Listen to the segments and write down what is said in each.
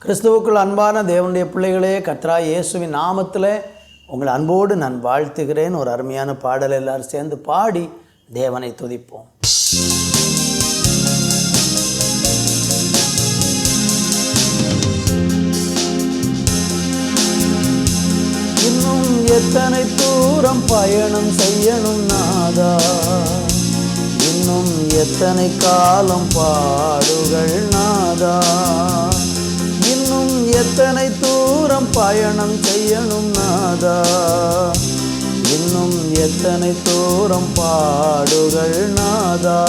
கிறிஸ்துவுக்குள் அன்பான தேவனுடைய பிள்ளைகளே, கர்த்தராகிய இயேசுவின் நாமத்தில் உங்கள் அன்போடு நான் வாழ்த்துகிறேன். ஒரு அருமையான பாடல் எல்லாரும் சேர்ந்து பாடி தேவனை துதிப்போம். இன்னும் எத்தனை தூரம் பயணம் செய்யணும் நாதா, இன்னும் எத்தனை காலம் பாடுகள் நாதா, இன்னும் எத்தனை தூரம் பயணம் செய்யணும் நாதா, இன்னும் எத்தனை தூரம் பாடுகள் நாதா,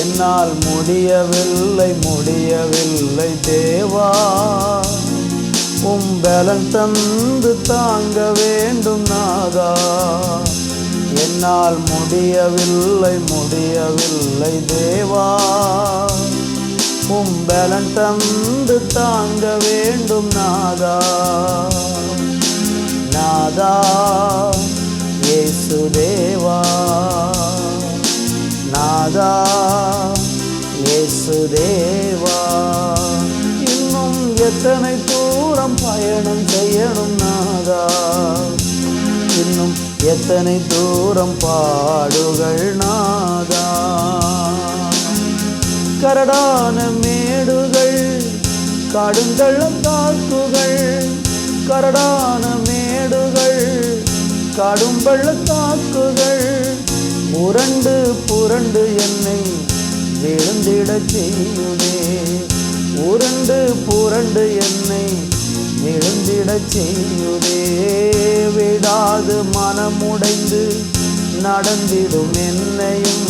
என்னால் முடியவில்லை முடியவில்லை தேவா, பலன் தந்து தாங்க வேண்டும் நாதா, என்னால் முடியவில்லை முடியவில்லை தேவா, பலன் தந்து தாங்க வேண்டும் நாதா. நாதா இயேசு தேவா, நாதா இயேசு தேவா, இன்னும் எத்தனை தூரம் பயணம் செய்யணும் நாதா, இன்னும் எத்தனை தூரம் பாடுகள் நாதா. கரடான மேடுகள் கடுங்கள்ளம் காக்குகள், கரடான மேடுகள் கடும் பள்ளத்தாக்குகள், புரண்டு புரண்டு என்னை விழுந்திடச் செய்யுதே, உருண்டு புரண்டு என்னை விழுந்திடச் செய்யுதே, விடாது மனமுடைந்து நடந்திடும் என்னையும்,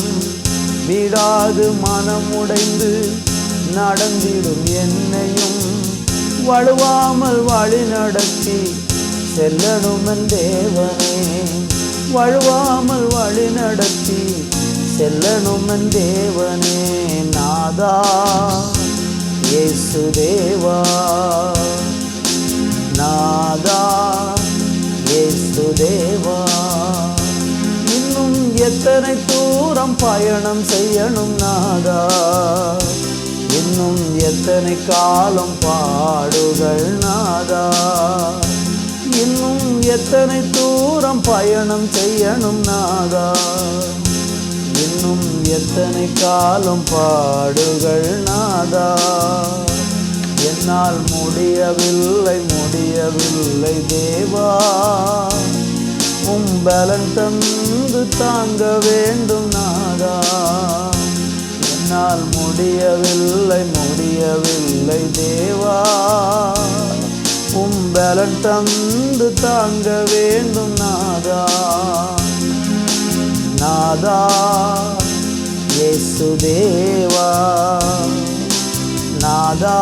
விடாது மனமுடைந்து நடந்திடும் என்னையும், வழுவாமல் வழி நடத்தி செல்லணுமன் தேவனே, வழுவாமல் வழி நடத்தி செல்லணுமன் தேவனே. நாதா இயேசு தேவா, நாதா இயேசு தேவா, இன்னும் எத்தனை தூரம் பயணம் செய்யணும் நாதா, இன்னும் எத்தனை காலம் பாடுகள் நாதா, இன்னும் எத்தனை தூரம் பயணம் செய்யணும் நாதா, இன்னும் எத்தனை காலம் பாடுகள் நாதா, என்னால் முடியவில்லை முடியவில்லை தேவா, பலன் தந்து தாங்க வேண்டும் நாதா, என்னால் முடியவில்லை முடியவில்லை தேவா, பலன் தந்து தாங்க வேண்டும் நாதா. நாதா இயேசு தேவா, நாதா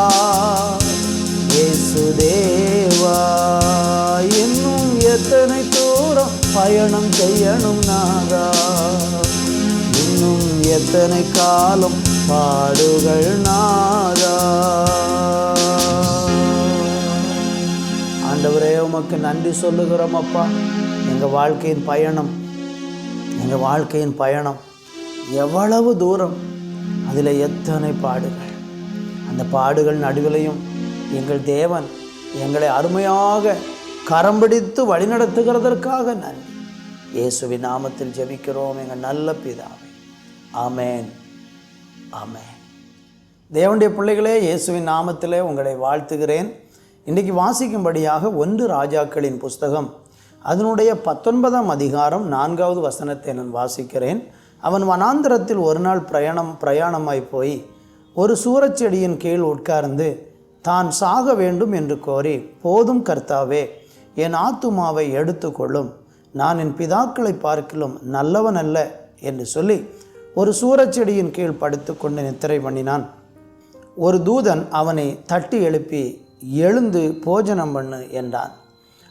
இயேசு தேவா, இன்னும் எத்தனை தூரம் பயணம் செய்யணும் நாதா, இன்னும் எத்தனை காலம் பாடுகள் நாதா. ஆண்டவரே, உமக்கு நன்றி சொல்லுகிறோம் அப்பா. எங்கள் வாழ்க்கையின் பயணம், எங்கள் வாழ்க்கையின் பயணம் எவ்வளவு தூரம், அதில் எத்தனை பாடுகள், அந்த பாடுகள் நடுவிலையும் எங்கள் தேவன் எங்களை அருமையாக கரம் பிடித்து வழிநடத்துகிறதற்காக நன்றி. இயேசுவின் நாமத்தில் ஜெபிக்கிறோம் எங்கள் நல்ல பிதாவே, ஆமேன் ஆமேன். தேவனுடைய பிள்ளைகளே, இயேசுவின் நாமத்திலே உங்களை வாழ்த்துகிறேன். இன்றைக்கு வாசிக்கும்படியாக 1 ராஜாக்களின் புஸ்தகம் அதனுடைய 19ஆம் அதிகாரம் 4வது வசனத்தை நான் வாசிக்கிறேன். அவன் வனாந்திரத்தில் ஒரு நாள் பிரயாணமாய் போய் ஒரு சூரச்செடியின் கீழ் உட்கார்ந்து தான் சாக வேண்டும் என்று கோரி, போதும் கர்த்தாவே, என் ஆத்துமாவை எடுத்துக்கொள்ளும், நான் என் பிதாக்களை பார்க்கிலும் நல்லவன் அல்ல என்று சொல்லி ஒரு சூரச்செடியின் கீழ் படுத்து கொண்டு நித்திரை பண்ணினான். ஒரு தூதன் அவனை தட்டி எழுப்பி, எழுந்து போஜனம் பண்ணு என்றான்.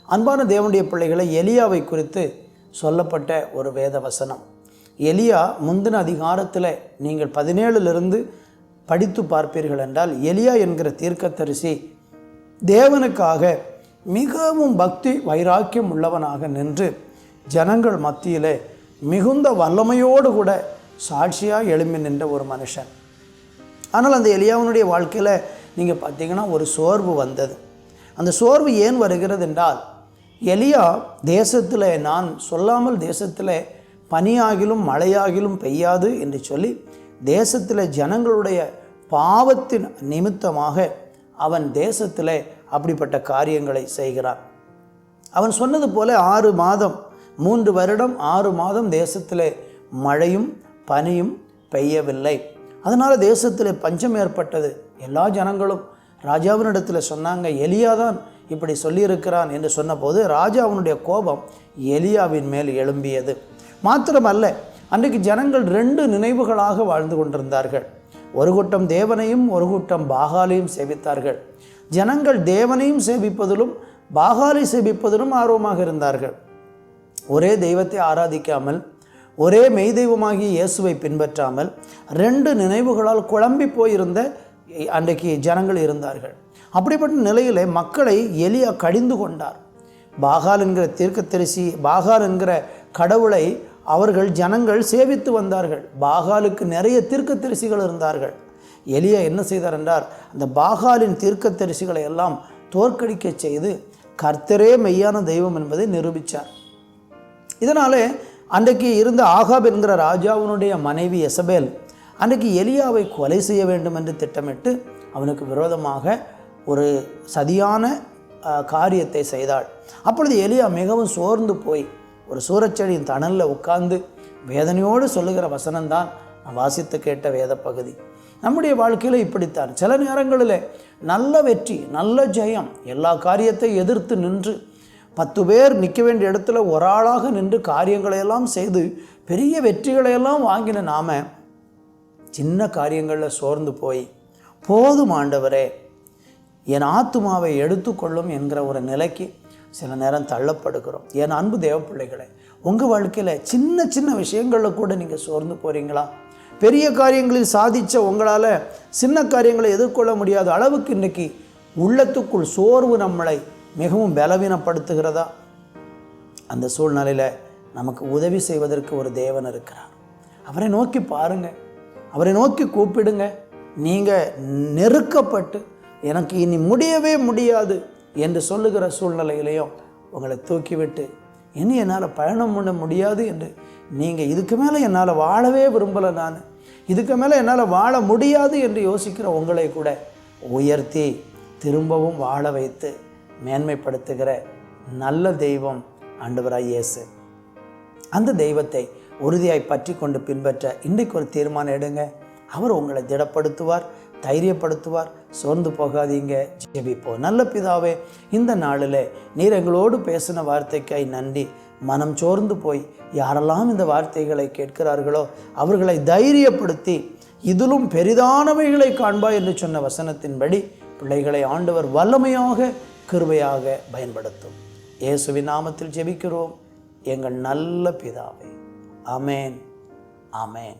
அன்பான தேவனுடைய பிள்ளைகளை, எலியாவை குறித்து சொல்லப்பட்ட ஒரு வேத வசனம். எலியா முந்தின அதிகாரத்தில் நீங்கள் 17லிருந்து படித்து பார்ப்பீர்கள் என்றால், எலியா என்கிற தீர்க்கதரிசி தேவனுக்காக மிகவும் பக்தி வைராக்கியம் உள்ளவனாக நின்று ஜனங்கள் மத்தியிலே மிகுந்த வல்லமையோடு கூட சாட்சியாக எழும்பி நின்ற ஒரு மனுஷன். ஆனால் அந்த எலியாவினுடைய வாழ்க்கையில் நீங்கள் பார்த்தீங்கன்னா ஒரு சோர்வு வந்தது. அந்த சோர்வு ஏன் வருகிறது என்றால், எலியா தேசத்தில், நான் சொல்லாமல் தேசத்தில் பனியாகிலும் மழையாகிலும் பெய்யாது என்று சொல்லி தேசத்தில் ஜனங்களுடைய பாவத்தின் நிமித்தமாக அவன் தேசத்தில் அப்படிப்பட்ட காரியங்களை செய்கிறான். அவன் சொன்னது போல 6 மாதம் 3 வருடம் 6 மாதம் தேசத்தில் மழையும் பனியும் பெய்யவில்லை. அதனால் தேசத்தில் பஞ்சம் ஏற்பட்டது. எல்லா ஜனங்களும் ராஜாவினிடத்தில் சொன்னாங்க, எலியா தான் இப்படி சொல்லியிருக்கிறான் என்று சொன்னபோது ராஜாவினுடைய கோபம் எலியாவின் மேல் எழும்பியது. மாத்திரமல்ல, அன்றைக்கு ஜனங்கள் 2 நினைவுகளாக வாழ்ந்து கொண்டிருந்தார்கள். ஒரு கூட்டம் தேவனையும் ஒரு கூட்டம் பாகாலையும் சேவித்தார்கள். ஜனங்கள் தேவனையும் சேவிப்பதிலும் பாகாலை சேவிப்பதிலும் ஆர்வமாக இருந்தார்கள். ஒரே தெய்வத்தை ஆராதிக்காமல், ஒரே மெய் தெய்வமாகிய இயேசுவை பின்பற்றாமல் 2 நினைவுகளால் குழம்பி போயிருந்த அன்றைக்கு ஜனங்கள் இருந்தார்கள். அப்படிப்பட்ட நிலையிலே மக்களை எலியா கடிந்து கொண்டார். பாகால் என்கிற தீர்க்கதரிசி, பாகால் என்கிற கடவுளை அவர்கள் ஜனங்கள் சேவித்து வந்தார்கள். பாகாலுக்கு நிறைய தீர்க்கதரிசிகள் இருந்தார்கள். எலியா என்ன செய்தார் என்றால், அந்த பாகாலின் தீர்க்கதரிசிகளை எல்லாம் தோற்கடிக்க செய்து கர்த்தரே மெய்யான தெய்வம் என்பதை நிரூபித்தார். இதனாலே அன்றைக்கு இருந்த ஆகாப் என்கிற ராஜாவினுடைய மனைவி எசபேல் அன்றைக்கு எலியாவை கொலை செய்ய வேண்டும் என்று திட்டமிட்டு அவனுக்கு விரோதமாக ஒரு சதியான காரியத்தை செய்தாள். அப்பொழுது எலியா மிகவும் சோர்ந்து போய் ஒரு சூரச்செடியின் தணலில் உட்கார்ந்து வேதனையோடு சொல்லுகிற வசனம்தான் நான் வாசித்து கேட்ட வேத பகுதி. நம்முடைய வாழ்க்கையில் இப்படித்தான். சில நேரங்களில் நல்ல வெற்றி, நல்ல ஜெயம், எல்லா காரியத்தை எதிர்த்து நின்று 10 பேர் நிற்க வேண்டிய இடத்துல ஒரு ஆளாக நின்று காரியங்களையெல்லாம் செய்து பெரிய வெற்றிகளையெல்லாம் வாங்கின நாம சின்ன காரியங்களில் சோர்ந்து போய் போதும் ஆண்டவரே என் ஆத்துமாவை எடுத்துக்கொள்ளும் என்கிற ஒரு நிலைக்கு சில நேரம் தள்ளப்படுகிறோம். என் அன்பு தேவ பிள்ளைகளை, உங்கள் வாழ்க்கையில் சின்ன சின்ன விஷயங்களில் கூட நீங்கள் சோர்ந்து போகிறீங்களா? பெரிய காரியங்களில் சாதித்த உங்களால் சின்ன காரியங்களை எதிர்கொள்ள முடியாத அளவுக்கு இன்றைக்கி உள்ளத்துக்குள் சோர்வு நம்மளை மிகவும் பலவீனப்படுத்துகிறதா? அந்த சூழ்நிலையில் நமக்கு உதவி செய்வதற்கு ஒரு தேவன் இருக்கிறார். அவரை நோக்கி பாருங்கள், அவரை நோக்கி கூப்பிடுங்க. நீங்கள் நெருக்கப்பட்டு எனக்கு இனி முடியவே முடியாது என்று சொல்லுகிற சூழ்நிலையிலையும் உங்களை தூக்கிவிட்டு இனி என்னால் பயணம் பண்ண முடியாது என்று நீங்கள் இதுக்கு மேலே என்னால் வாழவே விரும்பலை, நான் இதுக்கு மேலே என்னால் வாழ முடியாது என்று யோசிக்கிற உங்களை கூட உயர்த்தி திரும்பவும் வாழ வைத்து மேன்மைப்படுத்துகிற நல்ல தெய்வம் ஆண்டவராய் இயேசு. அந்த தெய்வத்தை உறுதியாய் பற்றி கொண்டு பின்பற்ற இன்றைக்கு ஒரு தீர்மானம் எடுங்க. அவர் உங்களை திடப்படுத்துவார், தைரியப்படுத்துவார். சோர்ந்து போகாதீங்க, ஜெபிப்போம். நல்ல பிதாவே, இந்த நாளில் நீர் எங்களோடு பேசின வார்த்தைக்காய் நன்றி. மனம் சோர்ந்து போய் யாரெல்லாம் இந்த வார்த்தைகளை கேட்கிறார்களோ அவர்களை தைரியப்படுத்தி இதிலும் பெரிதானவைகளை காண்பாய் என்று சொன்ன வசனத்தின்படி பிள்ளைகளை ஆண்டவர் வல்லமையாக கிருபையாக பயன்படுத்தும். இயேசுவின் நாமத்தில் ஜெபிக்கிறோம் எங்கள் நல்ல பிதாவே. ஆமேன், ஆமேன்.